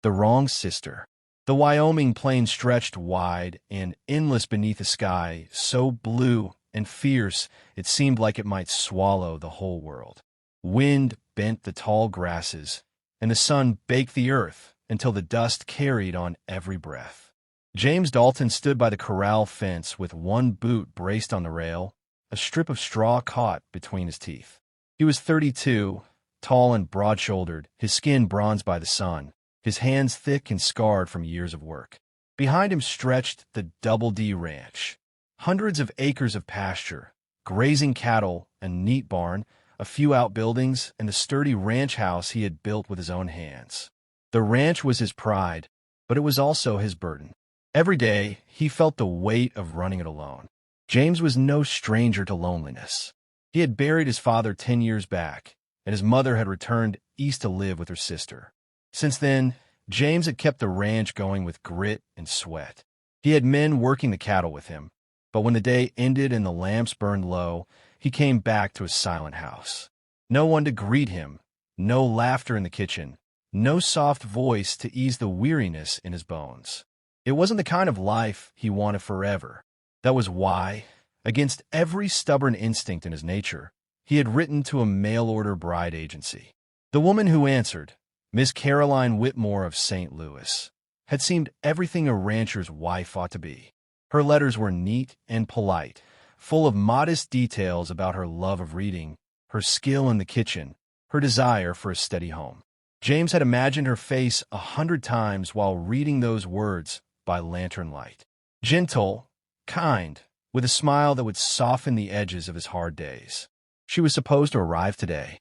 The wrong sister. The Wyoming plain stretched wide and endless beneath a sky so blue and fierce it seemed like it might swallow the whole world. Wind bent the tall grasses, and the sun baked the earth until the dust carried on every breath. James Dalton stood by the corral fence with one boot braced on the rail, a strip of straw caught between his teeth. He was 32, tall and broad-shouldered, his skin bronzed by the sun, his hands thick and scarred from years of work. Behind him stretched the Double D Ranch. Hundreds of acres of pasture, grazing cattle, a neat barn, a few outbuildings, and the sturdy ranch house he had built with his own hands. The ranch was his pride, but it was also his burden. Every day, he felt the weight of running it alone. James was no stranger to loneliness. He had buried his father 10 years back, and his mother had returned east to live with her sister. Since then, James had kept the ranch going with grit and sweat. He had men working the cattle with him, but when the day ended and the lamps burned low, he came back to his silent house. No one to greet him, no laughter in the kitchen, no soft voice to ease the weariness in his bones. It wasn't the kind of life he wanted forever. That was why, against every stubborn instinct in his nature, he had written to a mail-order bride agency. The woman who answered, Miss Caroline Whitmore of St. Louis, had seemed everything a rancher's wife ought to be. Her letters were neat and polite, full of modest details about her love of reading, her skill in the kitchen, her desire for a steady home. James had imagined her face 100 times while reading those words by lantern light. Gentle, kind, with a smile that would soften the edges of his hard days. She was supposed to arrive today.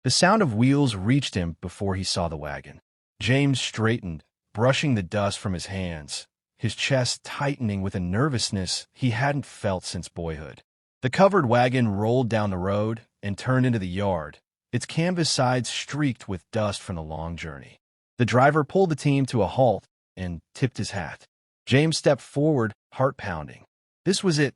The sound of wheels reached him before he saw the wagon. James straightened, brushing the dust from his hands, his chest tightening with a nervousness he hadn't felt since boyhood. The covered wagon rolled down the road and turned into the yard, its canvas sides streaked with dust from the long journey. The driver pulled the team to a halt and tipped his hat. James stepped forward, heart pounding. This was it,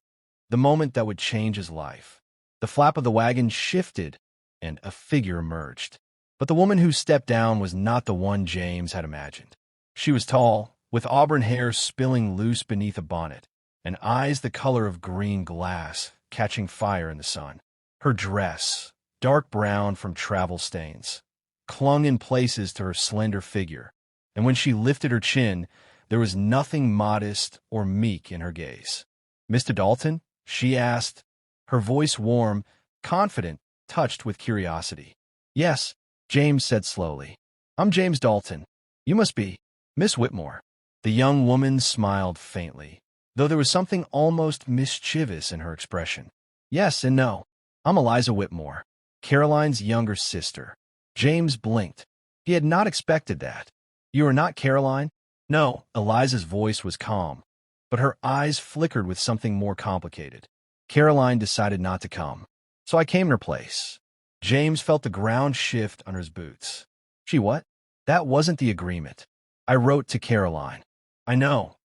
the moment that would change his life. The flap of the wagon shifted, and a figure emerged. But the woman who stepped down was not the one James had imagined. She was tall, with auburn hair spilling loose beneath a bonnet, and eyes the color of green glass, catching fire in the sun. Her dress, dark brown from travel stains, clung in places to her slender figure, and when she lifted her chin, there was nothing modest or meek in her gaze. "Mr. Dalton?" she asked, her voice warm, confident, touched with curiosity. "Yes," James said slowly. "I'm James Dalton. You must be Miss Whitmore." The young woman smiled faintly, though there was something almost mischievous in her expression. "Yes and no. I'm Eliza Whitmore, Caroline's younger sister." James blinked. He had not expected that. "You are not Caroline?" "No." Eliza's voice was calm, but her eyes flickered with something more complicated. "Caroline decided not to come, so I came in her place." James felt the ground shift under his boots. "She what?" "That wasn't the agreement. I wrote to Caroline." "I know,"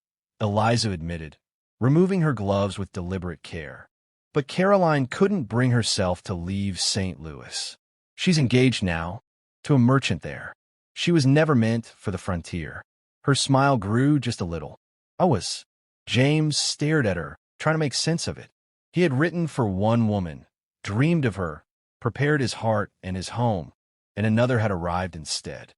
Eliza admitted, removing her gloves with deliberate care. "But Caroline couldn't bring herself to leave St. Louis. She's engaged now, to a merchant there. She was never meant for the frontier." Her smile grew just a little. James stared at her, trying to make sense of it. He had written for one woman, dreamed of her, prepared his heart and his home, and another had arrived instead.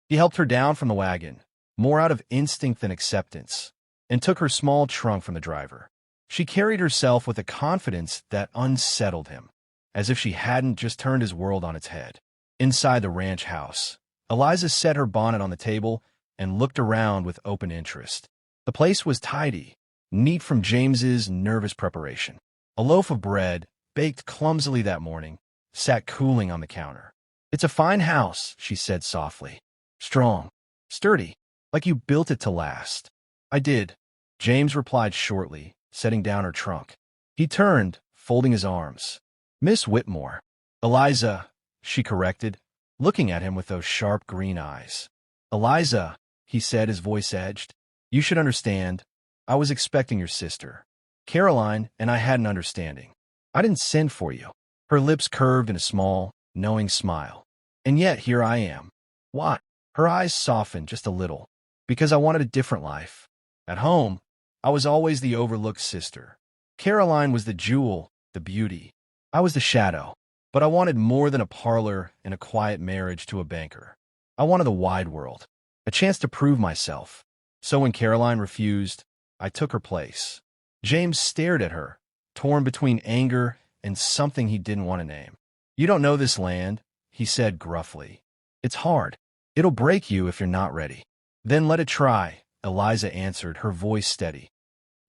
He helped her down from the wagon, more out of instinct than acceptance, and took her small trunk from the driver. She carried herself with a confidence that unsettled him, as if she hadn't just turned his world on its head. Inside the ranch house, Eliza set her bonnet on the table and looked around with open interest. The place was tidy, neat from James's nervous preparation. A loaf of bread, baked clumsily that morning, sat cooling on the counter. "It's a fine house," she said softly. "Strong, sturdy, like you built it to last." "I did," James replied shortly, setting down her trunk. He turned, folding his arms. "Miss Whitmore." "Eliza," she corrected, looking at him with those sharp green eyes. "Eliza," he said, his voice edged. "You should understand. I was expecting your sister. Caroline and I had an understanding. I didn't send for you." Her lips curved in a small, knowing smile. "And yet here I am." "Why?" Her eyes softened just a little, because I wanted a different life. At home, I was always the overlooked sister. Caroline was the jewel, the beauty. I was the shadow. But I wanted more than a parlor and a quiet marriage to a banker. I wanted the wide world, a chance to prove myself. So when Caroline refused, I took her place. James stared at her, torn between anger and something he didn't want to name. "You don't know this land," he said gruffly. "It's hard. It'll break you if you're not ready." "Then let it try," Eliza answered, her voice steady.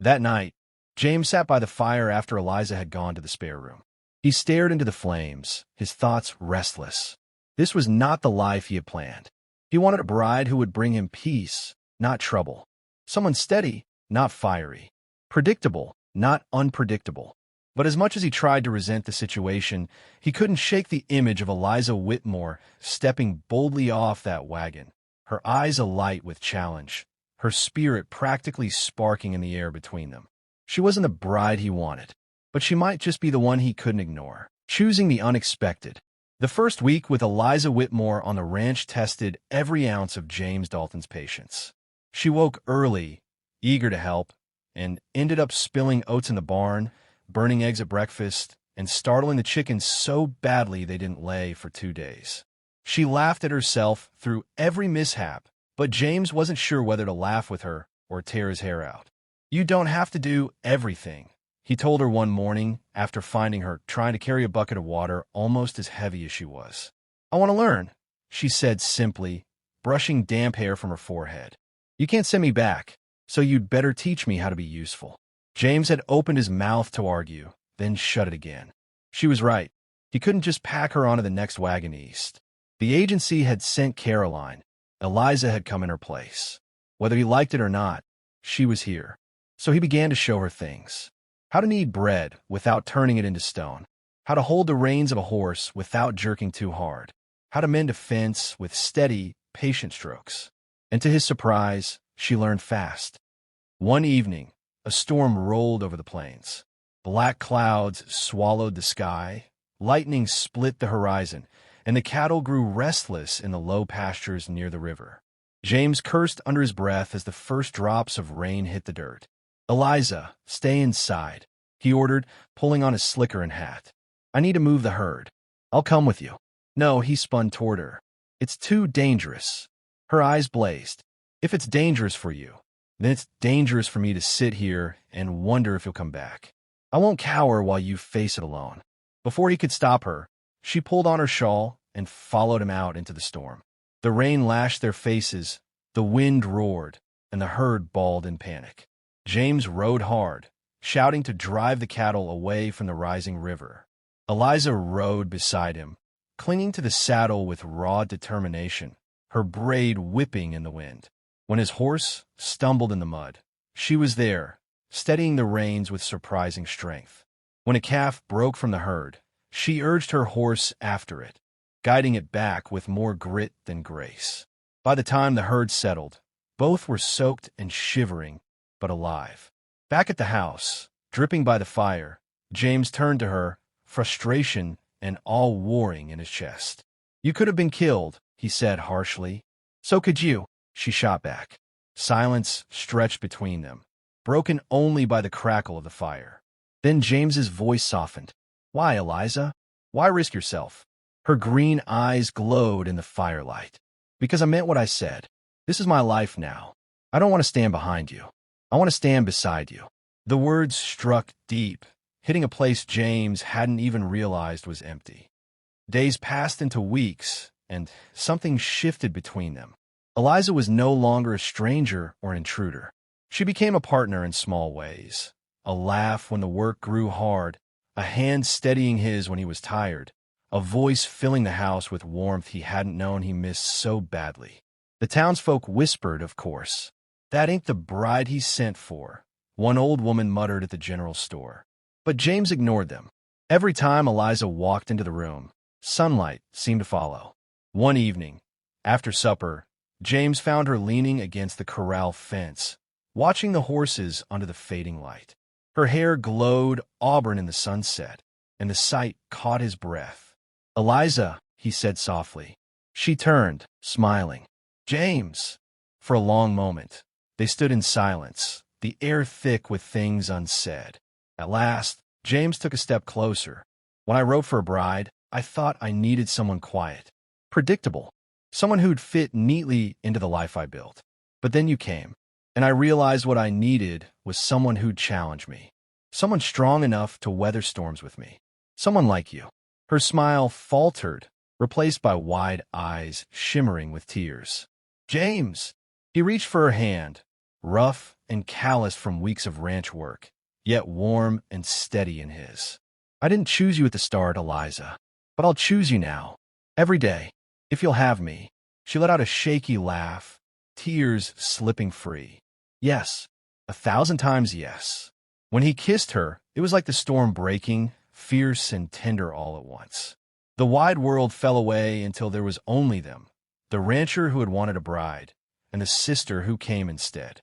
That night, James sat by the fire after Eliza had gone to the spare room. He stared into the flames, his thoughts restless. This was not the life he had planned. He wanted a bride who would bring him peace, not trouble. Someone steady, not fiery. Predictable, not unpredictable. But as much as he tried to resent the situation, he couldn't shake the image of Eliza Whitmore stepping boldly off that wagon, her eyes alight with challenge, her spirit practically sparking in the air between them. She wasn't the bride he wanted, but she might just be the one he couldn't ignore, choosing the unexpected. The first week with Eliza Whitmore on the ranch tested every ounce of James Dalton's patience. She woke early, eager to help, and ended up spilling oats in the barn, burning eggs at breakfast, and startling the chickens so badly they didn't lay for 2 days. She laughed at herself through every mishap, but James wasn't sure whether to laugh with her or tear his hair out. "You don't have to do everything," he told her one morning after finding her trying to carry a bucket of water almost as heavy as she was. "I want to learn," she said simply, brushing damp hair from her forehead. "You can't send me back, so you'd better teach me how to be useful." James had opened his mouth to argue, then shut it again. She was right. He couldn't just pack her onto the next wagon east. The agency had sent Caroline. Eliza had come in her place. Whether he liked it or not, she was here. So he began to show her things. How to knead bread without turning it into stone. How to hold the reins of a horse without jerking too hard. How to mend a fence with steady, patient strokes. And to his surprise, she learned fast. One evening, a storm rolled over the plains. Black clouds swallowed the sky, lightning split the horizon, and the cattle grew restless in the low pastures near the river. James cursed under his breath as the first drops of rain hit the dirt. "Eliza, stay inside," he ordered, pulling on his slicker and hat. "I need to move the herd. I'll come with you." "No," he spun toward her. "It's too dangerous." Her eyes blazed. "If it's dangerous for you, then it's dangerous for me to sit here and wonder if you'll come back. I won't cower while you face it alone." Before he could stop her, she pulled on her shawl and followed him out into the storm. The rain lashed their faces, the wind roared, and the herd bawled in panic. James rode hard, shouting to drive the cattle away from the rising river. Eliza rode beside him, clinging to the saddle with raw determination, her braid whipping in the wind. When his horse stumbled in the mud, she was there, steadying the reins with surprising strength. When a calf broke from the herd, she urged her horse after it, guiding it back with more grit than grace. By the time the herd settled, both were soaked and shivering, but alive. Back at the house, dripping by the fire, James turned to her, frustration and all warring in his chest. "You could have been killed," he said harshly. "So could you," she shot back. Silence stretched between them, broken only by the crackle of the fire. Then James's voice softened. "Why, Eliza? Why risk yourself?" Her green eyes glowed in the firelight. "Because I meant what I said. This is my life now. I don't want to stand behind you. I want to stand beside you." The words struck deep, hitting a place James hadn't even realized was empty. Days passed into weeks, and something shifted between them. Eliza was no longer a stranger or an intruder. She became a partner in small ways. A laugh when the work grew hard, a hand steadying his when he was tired, a voice filling the house with warmth he hadn't known he missed so badly. The townsfolk whispered, of course. "That ain't the bride he sent for," one old woman muttered at the general store. But James ignored them. Every time Eliza walked into the room, sunlight seemed to follow. One evening, after supper, James found her leaning against the corral fence, watching the horses under the fading light. Her hair glowed auburn in the sunset, and the sight caught his breath. "Eliza," he said softly. She turned, smiling. James! For a long moment, they stood in silence, the air thick with things unsaid. At last, James took a step closer. When I wrote for a bride, I thought I needed someone quiet, predictable, someone who'd fit neatly into the life I built. But then you came, and I realized what I needed was someone who'd challenge me, someone strong enough to weather storms with me, someone like you. Her smile faltered, replaced by wide eyes shimmering with tears. James! He reached for her hand, rough and calloused from weeks of ranch work, yet warm and steady in his. I didn't choose you at the start, Eliza, but I'll choose you now, every day, if you'll have me. She let out a shaky laugh, tears slipping free. Yes, 1,000 times yes. When he kissed her, it was like the storm breaking, fierce and tender all at once. The wide world fell away until there was only them, the rancher who had wanted a bride, and the sister who came instead.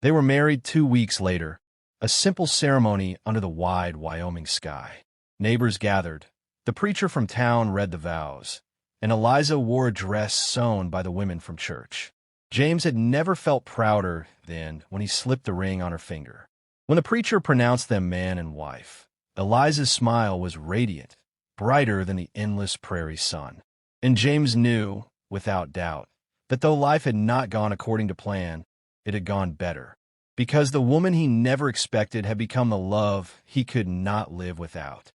They were married 2 weeks later, a simple ceremony under the wide Wyoming sky. Neighbors gathered. The preacher from town read the vows, and Eliza wore a dress sewn by the women from church. James had never felt prouder than when he slipped the ring on her finger. When the preacher pronounced them man and wife, Eliza's smile was radiant, brighter than the endless prairie sun. And James knew, without doubt, that though life had not gone according to plan, it had gone better, because the woman he never expected had become the love he could not live without.